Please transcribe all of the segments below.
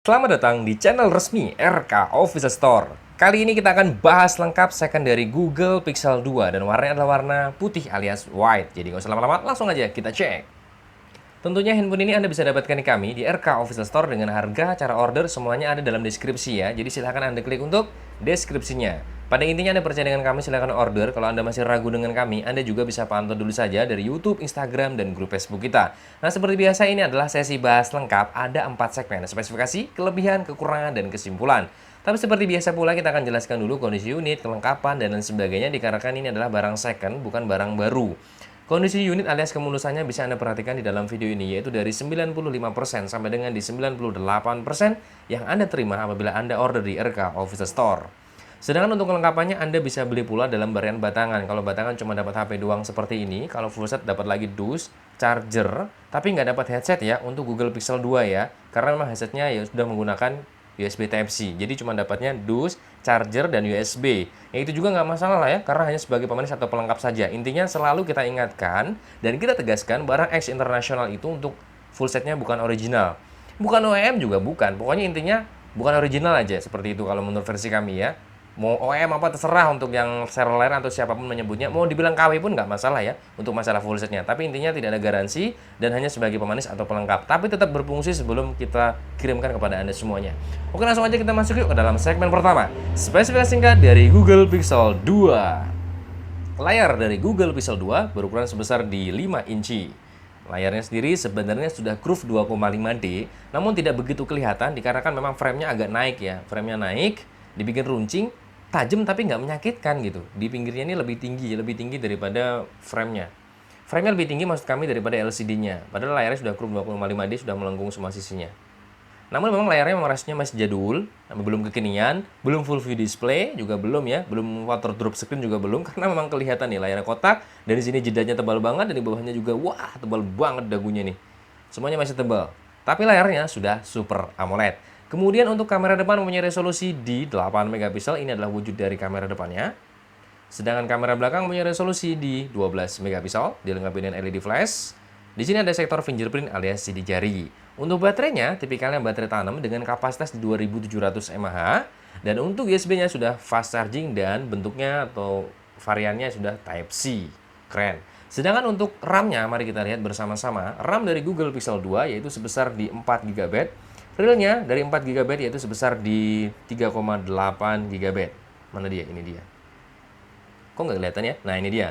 Selamat datang di channel resmi RK Official Store. Kali ini kita akan bahas lengkap second dari Google Pixel 2 dan warnanya adalah warna putih alias white. Jadi nggak usah lama-lama, langsung aja kita cek. Tentunya handphone ini Anda bisa dapatkan di kami di RK Official Store dengan harga, cara order semuanya ada dalam deskripsi ya. Jadi silahkan Anda klik untuk deskripsinya. Pada intinya Anda percaya dengan kami silahkan order. Kalau Anda masih ragu dengan kami, Anda juga bisa pantau dulu saja dari YouTube, Instagram, dan grup Facebook kita. Nah seperti biasa ini adalah sesi bahas lengkap. Ada 4 segmen, spesifikasi, kelebihan, kekurangan, dan kesimpulan. Tapi seperti biasa pula kita akan jelaskan dulu kondisi unit, kelengkapan, dan lain sebagainya dikarenakan ini adalah barang second, bukan barang baru. Kondisi unit alias kemulusannya bisa Anda perhatikan di dalam video ini, yaitu dari 95% sampai dengan di 98% yang Anda terima apabila Anda order di RK Official Store. Sedangkan untuk kelengkapannya Anda bisa beli pula dalam varian batangan. Kalau batangan cuma dapat HP doang seperti ini, kalau full set dapat lagi dus, charger, tapi nggak dapat headset ya untuk Google Pixel 2 ya. Karena memang headsetnya ya sudah menggunakan USB Type-C. Jadi cuma dapatnya dus, charger, dan USB. Ya itu juga nggak masalah lah ya, karena hanya sebagai pemanis atau pelengkap saja. Intinya selalu kita ingatkan dan kita tegaskan barang X internasional itu untuk full setnya bukan original. Bukan OEM juga bukan. Pokoknya intinya bukan original aja seperti itu kalau menurut versi kami ya. Mau OEM apa terserah untuk yang seller atau siapapun menyebutnya. Mau dibilang KW pun nggak masalah ya untuk masalah full setnya. Tapi intinya tidak ada garansi dan hanya sebagai pemanis atau pelengkap. Tapi tetap berfungsi sebelum kita kirimkan kepada Anda semuanya. Oke, langsung aja kita masuk yuk ke dalam segmen pertama. Spesifikasi singkat dari Google Pixel 2. Layar dari Google Pixel 2 berukuran sebesar di 5 inci. Layarnya sendiri sebenarnya sudah Curve 2,5D, namun tidak begitu kelihatan dikarenakan memang framenya agak naik ya. Framenya naik, dibikin runcing, tajam tapi nggak menyakitkan gitu. Di pinggirnya ini lebih tinggi daripada framenya. Framenya lebih tinggi maksud kami daripada LCD-nya. Padahal layarnya sudah Curve 2,5D, sudah melengkung semua sisinya. Namun memang layarnya rasanya masih jadul, belum kekinian, belum full view display juga belum ya, belum water drop screen juga belum karena memang kelihatan nih layarnya kotak dan di sini jedanya tebal banget dan di bawahnya juga wah tebal banget dagunya nih. Semuanya masih tebal. Tapi layarnya sudah Super AMOLED. Kemudian untuk kamera depan mempunyai resolusi di 8 megapiksel, ini adalah wujud dari kamera depannya. Sedangkan kamera belakang mempunyai resolusi di 12 megapiksel, dilengkapi dengan LED flash. Di sini ada sektor fingerprint alias sidik jari. Untuk baterainya, tipikalnya baterai tanam dengan kapasitas di 2700 mAh. Dan untuk USB-nya sudah fast charging dan bentuknya atau variannya sudah Type-C. Keren. Sedangkan untuk RAM-nya, mari kita lihat bersama-sama. RAM dari Google Pixel 2 yaitu sebesar di 4 GB. Realnya dari 4 GB yaitu sebesar di 3,8 GB. Mana dia? Ini dia. Kok nggak kelihatan ya? Nah ini dia.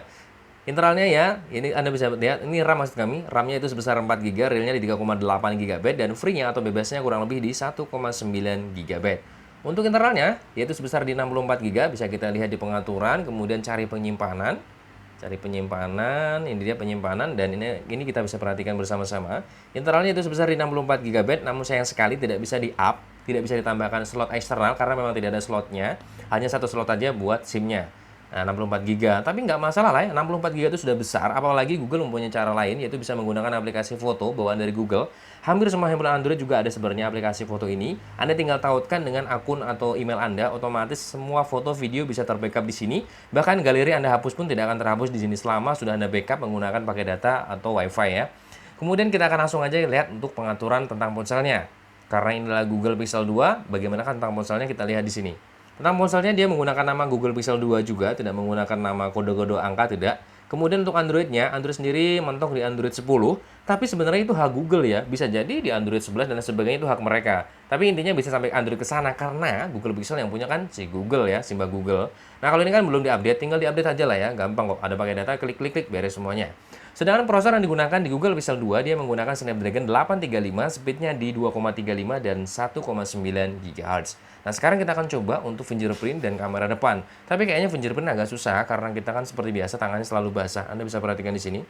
Internalnya ya, ini Anda bisa lihat, ini RAM maksud kami. RAM-nya itu sebesar 4 GB, realnya di 3,8 GB, dan free-nya atau bebasnya kurang lebih di 1,9 GB. Untuk internalnya, yaitu sebesar di 64 GB, bisa kita lihat di pengaturan, kemudian cari penyimpanan. Cari penyimpanan, ini dia penyimpanan, dan ini kita bisa perhatikan bersama-sama. Internalnya itu sebesar di 64 GB, namun sayang sekali tidak bisa di-up, tidak bisa ditambahkan slot eksternal, karena memang tidak ada slotnya. Hanya satu slot aja buat SIM-nya. Nah, 64 GB, tapi nggak masalah lah ya, 64 GB itu sudah besar, apalagi Google mempunyai cara lain, yaitu bisa menggunakan aplikasi foto bawaan dari Google. Hampir semua handphone Android juga ada sebenarnya aplikasi foto ini. Anda tinggal tautkan dengan akun atau email Anda, otomatis semua foto video bisa terbackup di sini. Bahkan galeri Anda hapus pun tidak akan terhapus di sini selama sudah Anda backup menggunakan pakai data atau WiFi ya. Kemudian kita akan langsung aja lihat untuk pengaturan tentang ponselnya. Karena ini adalah Google Pixel 2, bagaimana tentang ponselnya kita lihat di sini. Tentang ponselnya dia menggunakan nama Google Pixel 2 juga, tidak menggunakan nama kode-kode angka, tidak. Kemudian untuk Androidnya, Android sendiri mentok di Android 10, tapi sebenarnya itu hak Google ya. Bisa jadi di Android 11 dan sebagainya itu hak mereka. Tapi intinya bisa sampai Android ke sana karena Google Pixel yang punya kan si Google ya, Simba Google. Nah kalau ini kan belum diupdate, tinggal diupdate aja lah ya, gampang kok. Ada pakai data, klik-klik-klik, beres semuanya. Sedangkan prosesor yang digunakan di Google Pixel 2 dia menggunakan Snapdragon 835, speednya di 2,35 dan 1,9 GHz. Nah sekarang kita akan coba untuk fingerprint dan kamera depan. Tapi kayaknya fingerprint agak susah karena kita kan seperti biasa tangannya selalu basah. Anda bisa perhatikan di sini.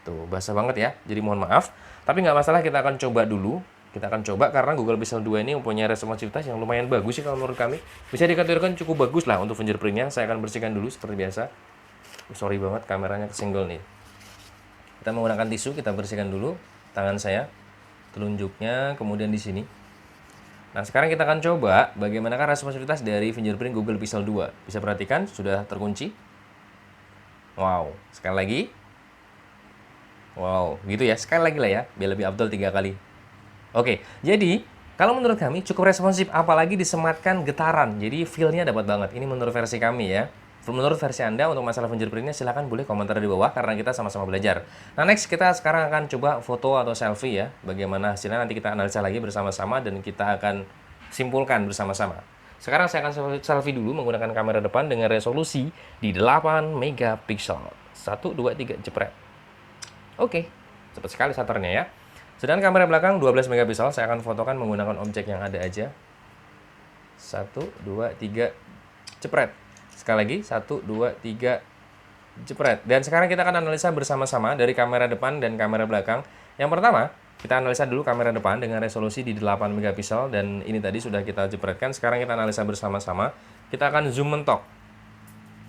Tuh basah banget ya. Jadi mohon maaf. Tapi nggak masalah, kita akan coba dulu. Kita akan coba karena Google Pixel 2 ini mempunyai responsivitas yang lumayan bagus sih kalau menurut kami. Bisa dikategorikan cukup bagus lah untuk fingerprintnya. Saya akan bersihkan dulu seperti biasa. Sorry banget kameranya kesenggol nih. Kita menggunakan tisu, kita bersihkan dulu tangan saya, telunjuknya, kemudian di sini. Nah, sekarang kita akan coba bagaimanakah responsivitas dari fingerprint Google Pixel 2. Bisa perhatikan, sudah terkunci. Wow, sekali lagi. Wow, gitu ya, sekali lagi lah ya, biar lebih afdol 3 kali. Oke, jadi Kalau menurut kami cukup responsif, apalagi disematkan getaran. Jadi feel-nya dapat banget. Ini menurut versi kami ya. Menurut versi Anda untuk masalah fingerprint-nya silahkan boleh komentar di bawah karena kita sama-sama belajar. Nah next kita sekarang akan coba foto atau selfie ya. Bagaimana hasilnya nanti kita analisa lagi bersama-sama dan kita akan simpulkan bersama-sama. Sekarang saya akan selfie dulu menggunakan kamera depan dengan resolusi di 8 megapiksel. 1, 2, 3, jepret. Oke, cepat sekali shutternya ya. Sedangkan kamera belakang 12 megapiksel, saya akan fotokan menggunakan objek yang ada aja. 1, 2, 3, jepret. Sekali lagi, 1, 2, 3, jepret. Dan sekarang kita akan analisa bersama-sama dari kamera depan dan kamera belakang. Yang pertama, kita analisa dulu kamera depan dengan resolusi di 8 megapiksel. Dan ini tadi sudah kita jepretkan. Sekarang kita analisa bersama-sama. Kita akan zoom mentok.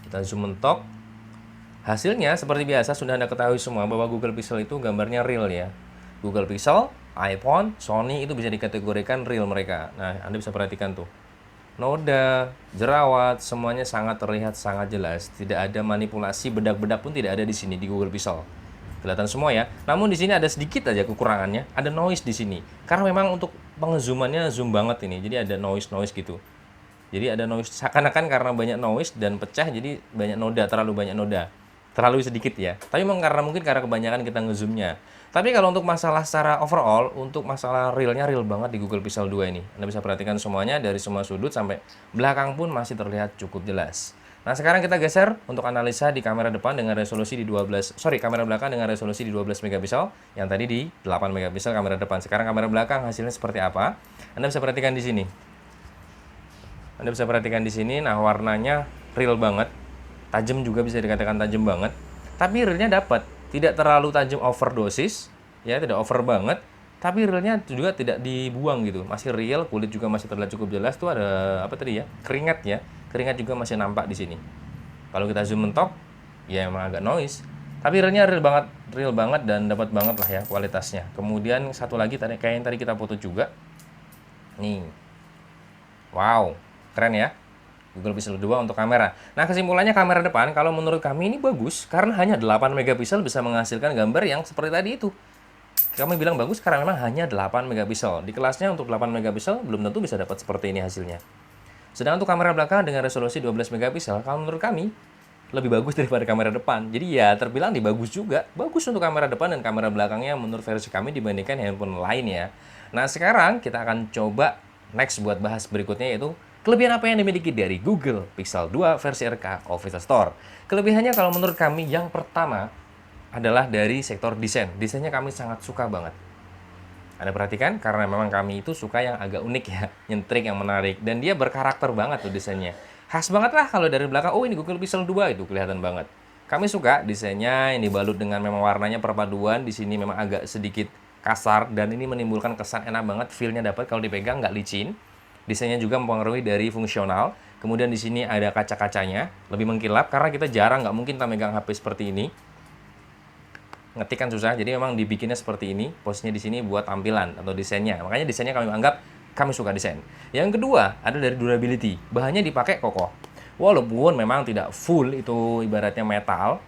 Kita zoom mentok. Hasilnya seperti biasa sudah Anda ketahui semua bahwa Google Pixel itu gambarnya real ya. Google Pixel, iPhone, Sony itu bisa dikategorikan real mereka. Nah, Anda bisa perhatikan tuh. Noda, jerawat, semuanya sangat terlihat sangat jelas. Tidak ada manipulasi, bedak-bedak pun tidak ada di sini di Google Pixel. Kelihatan semua ya. Namun di sini ada sedikit aja kekurangannya, ada noise di sini. Karena memang untuk pengezoomannya zoom banget ini. Jadi ada noise gitu. Jadi ada noise seakan-akan karena banyak noise dan pecah jadi banyak noda, terlalu banyak noda. Terlalu sedikit ya. Tapi memang mungkin karena kebanyakan kita ngezoomnya. Tapi kalau untuk masalah secara overall, untuk masalah realnya real banget di Google Pixel 2 ini. Anda bisa perhatikan semuanya dari semua sudut sampai belakang pun masih terlihat cukup jelas. Nah, sekarang kita geser untuk analisa di kamera depan dengan resolusi di kamera belakang dengan resolusi di 12 megapiksel, yang tadi di 8 megapiksel kamera depan. Sekarang kamera belakang hasilnya seperti apa? Anda bisa perhatikan di sini. Nah warnanya real banget. Tajam juga bisa dikatakan tajam banget. Tapi realnya dapat. Tidak terlalu tajam overdosis, ya tidak over banget. Tapi realnya juga tidak dibuang gitu. Masih real, kulit juga masih terlihat cukup jelas. Tuh ada apa tadi ya? Keringat ya. Keringat juga masih nampak di sini. Kalau kita zoom mentok, ya emang agak noise. Tapi realnya real banget dan dapat banget lah ya kualitasnya. Kemudian satu lagi tadi kayak yang tadi kita foto juga. Nih. Wow, keren ya. Google Pixel 2 untuk kamera. Nah, kesimpulannya kamera depan kalau menurut kami ini bagus karena hanya 8 megapiksel bisa menghasilkan gambar yang seperti tadi itu. Kami bilang bagus karena memang hanya 8 megapiksel. Di kelasnya untuk 8 megapiksel belum tentu bisa dapat seperti ini hasilnya. Sedangkan untuk kamera belakang dengan resolusi 12 megapiksel kalau menurut kami lebih bagus daripada kamera depan. Jadi ya terbilang bagus juga. Bagus untuk kamera depan dan kamera belakangnya menurut versi kami dibandingkan handphone lain ya. Nah, sekarang kita akan coba next buat bahas berikutnya yaitu kelebihan apa yang dimiliki dari Google Pixel 2 versi RK Official Store. Kelebihannya kalau menurut kami yang pertama adalah dari sektor desain. Desainnya kami sangat suka banget. Anda perhatikan karena memang kami itu suka yang agak unik ya, nyentrik, yang menarik. Dan dia berkarakter banget tuh desainnya. Khas banget lah kalau dari belakang, oh ini Google Pixel 2 itu kelihatan banget. Kami suka desainnya, ini dibalut dengan memang warnanya perpaduan. Di sini memang agak sedikit kasar dan ini menimbulkan kesan enak banget. Feel-nya dapat kalau dipegang nggak licin. Desainnya juga mempengaruhi dari fungsional. Kemudian di sini ada kaca-kacanya, lebih mengkilap karena kita jarang nggak mungkin kita megang HP seperti ini. Ngetik kan susah, jadi memang dibikinnya seperti ini. Posisinya di sini buat tampilan atau desainnya. Makanya desainnya kami suka desain. Yang kedua ada dari durability. Bahannya dipakai kokoh. Walaupun memang tidak full itu ibaratnya metal.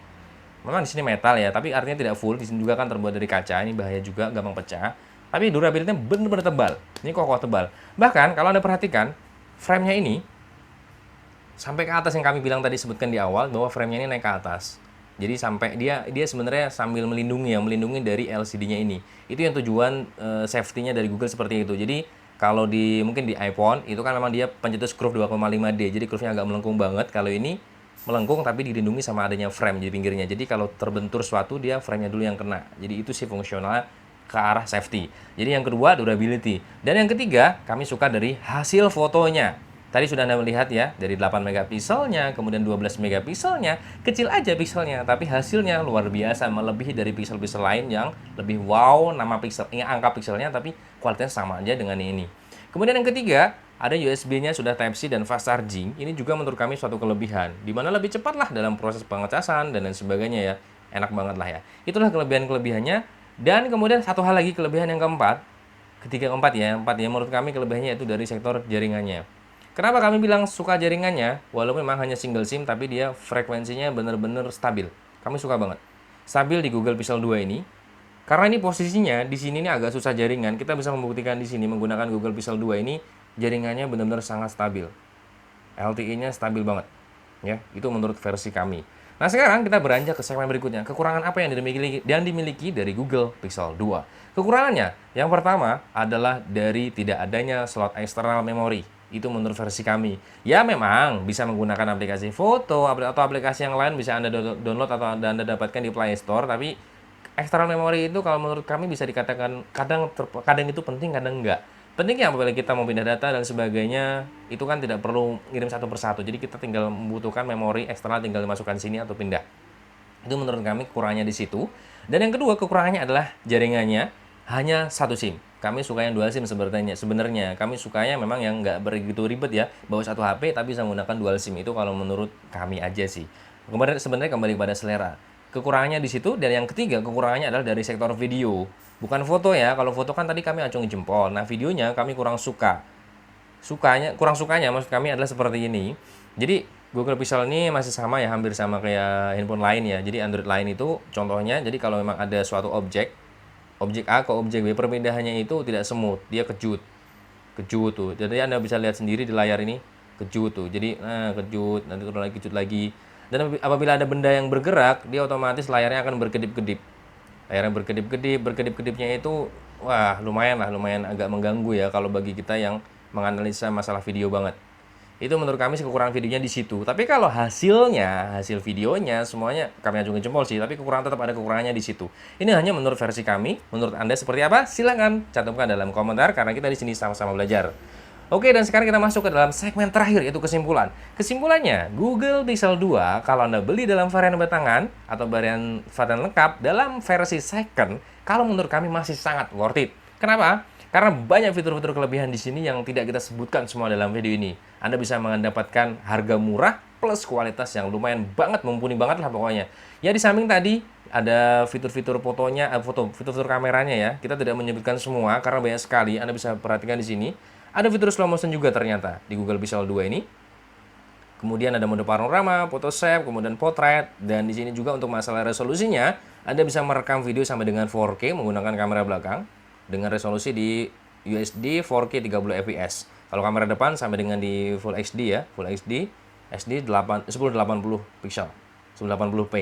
Memang di sini metal ya, tapi artinya tidak full. Di sini juga kan terbuat dari kaca. Ini bahaya juga, gampang pecah. Tapi durability-nya benar-benar tebal. Ini kokoh tebal. Bahkan kalau Anda perhatikan, frame-nya ini sampai ke atas yang kami bilang tadi sebutkan di awal bahwa frame-nya ini naik ke atas. Jadi sampai dia sebenarnya sambil melindungi dari LCD-nya ini. Itu yang tujuan safety-nya dari Google seperti itu. Jadi kalau mungkin di iPhone itu kan memang dia pencetus curve 2,5D. Jadi curve-nya agak melengkung banget. Kalau ini melengkung tapi dilindungi sama adanya frame di pinggirnya. Jadi kalau terbentur suatu dia frame-nya dulu yang kena. Jadi itu sih fungsionalnya ke arah safety. Jadi yang kedua durability. Dan yang ketiga kami suka dari hasil fotonya. Tadi sudah Anda melihat ya, dari 8 megapikselnya, kemudian 12 megapikselnya, kecil aja pikselnya, tapi hasilnya luar biasa, melebihi dari piksel-piksel lain yang lebih wow, nama piksel, ini angka pikselnya, tapi kualitasnya sama aja dengan ini. Kemudian yang ketiga, ada USB-nya sudah Type-C dan fast charging. Ini juga menurut kami suatu kelebihan, di mana lebih cepat lah dalam proses pengecasan dan lain sebagainya ya. Enak banget lah ya. Itulah kelebihan-kelebihannya. Dan kemudian satu hal lagi kelebihan yang keempat, keempat ya menurut kami kelebihannya itu dari sektor jaringannya. Kenapa kami bilang suka jaringannya? Walaupun memang hanya single SIM, tapi dia frekuensinya benar-benar stabil. Kami suka banget. Stabil di Google Pixel 2 ini. Karena ini posisinya di sini ini agak susah jaringan, kita bisa membuktikan di sini menggunakan Google Pixel 2 ini jaringannya benar-benar sangat stabil. LTE-nya stabil banget. Ya, itu menurut versi kami. Nah, sekarang kita beranjak ke segmen berikutnya. Kekurangan apa yang dimiliki dari Google Pixel 2? Kekurangannya, yang pertama adalah dari tidak adanya slot eksternal memori. Itu menurut versi kami. Ya memang bisa menggunakan aplikasi foto atau aplikasi yang lain bisa Anda download atau Anda dapatkan di Play Store, tapi eksternal memori itu kalau menurut kami bisa dikatakan kadang itu penting, kadang enggak. Pentingnya apabila kita mau pindah data dan sebagainya, itu kan tidak perlu ngirim satu persatu. Jadi kita tinggal membutuhkan memori eksternal, tinggal dimasukkan sini atau pindah. Itu menurut kami kekurangannya di situ. Dan yang kedua kekurangannya adalah jaringannya hanya satu SIM. Kami suka yang dual SIM sebenarnya. Kami sukanya memang yang nggak begitu ribet ya, bawa satu HP tapi bisa menggunakan dual SIM. Itu kalau menurut kami aja sih. Kemudian sebenarnya kembali pada selera. Kekurangannya di situ. Dan yang ketiga kekurangannya adalah dari sektor video. Bukan foto ya, kalau foto kan tadi kami acungi jempol. Nah videonya kami kurang suka. Kurang sukanya maksud kami adalah seperti ini. Jadi Google Pixel ini masih sama ya, hampir sama kayak handphone lain ya. Jadi Android lain itu contohnya, jadi kalau memang ada suatu objek A ke objek B, perpindahannya itu tidak smooth, dia kejut. Kejut tuh. Jadi Anda bisa lihat sendiri di layar ini, kejut tuh. Jadi kejut, nanti turun lagi kejut lagi. Dan apabila ada benda yang bergerak, dia otomatis layarnya akan berkedip-kedip. Layarnya berkedip-kedip, berkedip-kedipnya itu wah lumayan agak mengganggu ya kalau bagi kita yang menganalisa masalah video banget. Itu menurut kami kekurangan videonya di situ. Tapi kalau hasil videonya semuanya kami acungin jempol sih, tapi tetap ada kekurangannya di situ. Ini hanya menurut versi kami. Menurut Anda seperti apa? Silakan cantumkan dalam komentar karena kita di sini sama-sama belajar. Oke, dan sekarang kita masuk ke dalam segmen terakhir, yaitu kesimpulan. Kesimpulannya, Google Pixel 2 kalau Anda beli dalam varian batangan atau varian lengkap dalam versi second, kalau menurut kami masih sangat worth it. Kenapa? Karena banyak fitur-fitur kelebihan di sini yang tidak kita sebutkan semua dalam video ini. Anda bisa mendapatkan harga murah plus kualitas yang lumayan banget, mumpuni banget lah pokoknya. Ya di samping tadi ada fitur-fitur fotonya, fitur-fitur kameranya ya. Kita tidak menyebutkan semua karena banyak sekali. Anda bisa perhatikan di sini. Ada fitur slow motion juga ternyata di Google Pixel 2 ini. Kemudian ada mode panorama, photoshape, kemudian portrait, dan di sini juga untuk masalah resolusinya, Anda bisa merekam video sampai dengan 4K menggunakan kamera belakang dengan resolusi di UHD 4K 30 fps. Kalau kamera depan sampai dengan di Full HD ya, Full HD, SD 1080 pixel, 1080p.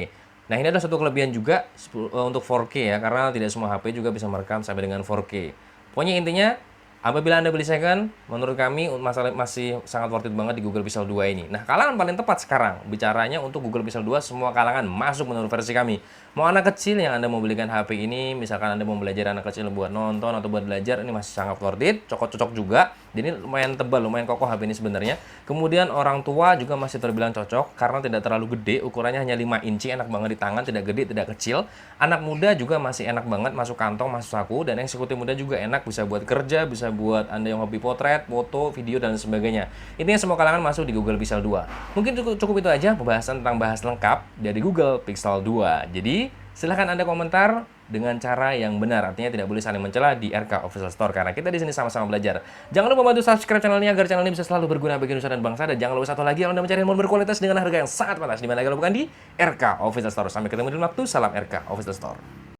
Nah, ini ada satu kelebihan juga untuk 4K ya, karena tidak semua HP juga bisa merekam sampai dengan 4K. Pokoknya intinya, apabila Anda beli second, menurut kami masalah masih sangat worth it banget di Google Pixel 2 ini. Nah, kalangan paling tepat sekarang bicaranya untuk Google Pixel 2, semua kalangan masuk menurut versi kami. Mau anak kecil yang Anda mau belikan HP ini, misalkan Anda mau belajar anak kecil buat nonton atau buat belajar, ini masih sangat worth it, cocok juga. Jadi lumayan tebal, lumayan kokoh HP ini sebenarnya. Kemudian orang tua juga masih terbilang cocok karena tidak terlalu gede, ukurannya hanya 5 inci, enak banget di tangan, tidak gede, tidak kecil. Anak muda juga masih enak banget, masuk kantong, masuk saku, dan eksekutif muda juga enak, bisa buat kerja, bisa buat Anda yang hobi potret, foto, video, dan sebagainya. Intinya semua kalangan masuk di Google Pixel 2. Mungkin cukup itu aja pembahasan tentang bahas lengkap dari Google Pixel 2. Jadi, silahkan Anda komentar dengan cara yang benar. Artinya tidak boleh saling mencela di RK Official Store karena kita di sini sama-sama belajar. Jangan lupa bantu subscribe channel ini agar channel ini bisa selalu berguna bagi nusa dan bangsa. Dan jangan lupa satu lagi, kalau Anda mencari handphone berkualitas dengan harga yang sangat pantas, di mana kalau bukan di RK Official Store. Sampai ketemu di waktu. Salam RK Official Store.